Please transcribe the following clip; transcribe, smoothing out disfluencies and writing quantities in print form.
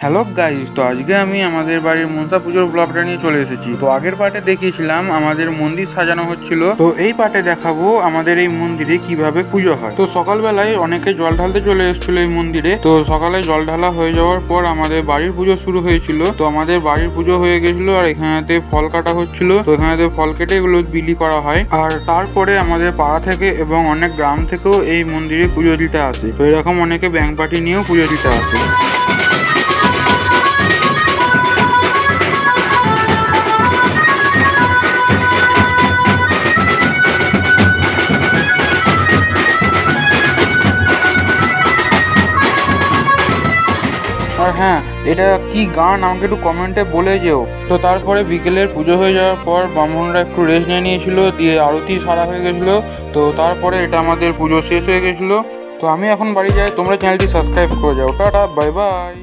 Hello guys, তো আজকে আমি আমাদের বাড়ির মনসা পুজোর ব্লগটা নিয়ে চলে এসেছি। তো আগের পার্টে দেখিয়েছিলাম আমাদের মন্দির সাজানো হচ্ছিল, তো এই পার্টে দেখাবো আমাদের এই মন্দিরে কিভাবে পুজো হয়। তো সকালবেলায় অনেকে জল ঢালতে চলে এসেছিল এই মন্দিরে। তো সকালে জল ঢালা হয়ে যাওয়ার পর আমাদের বাড়ির পুজো শুরু হয়েছিল। তো আমাদের বাড়ির পুজো হয়ে গেছিল আর এখানেতে ফল কাটা হচ্ছিল। তো এখানেতে ফল কেটে এগুলো বিলি করা হয়। আর তারপরে আমাদের পাড়া থেকে এবং অনেক গ্রাম থেকেও এই মন্দিরে পুজো দিতে আসে। তো এরকম অনেকে ব্যাংক পার্টি নিয়েও পুজো দিতে আসে। আর হ্যাঁ, এটা কি গান আমাকে একটু কমেন্টে বলে যেও। তো তারপরে বিকেলের পুজো হয়ে যাওয়ার পর ব্রাহ্মণরা একটু রেস্ট নিয়ে নিয়েছিল, দিয়ে আরতি সারা হয়ে গেছিলো। তো তারপরে এটা আমাদের পুজো শেষ হয়ে গেছিলো। তো আমি এখন বাড়ি যাই, তোমরা চ্যানেলটি সাবস্ক্রাইব করে যাও। Tata, bye bye.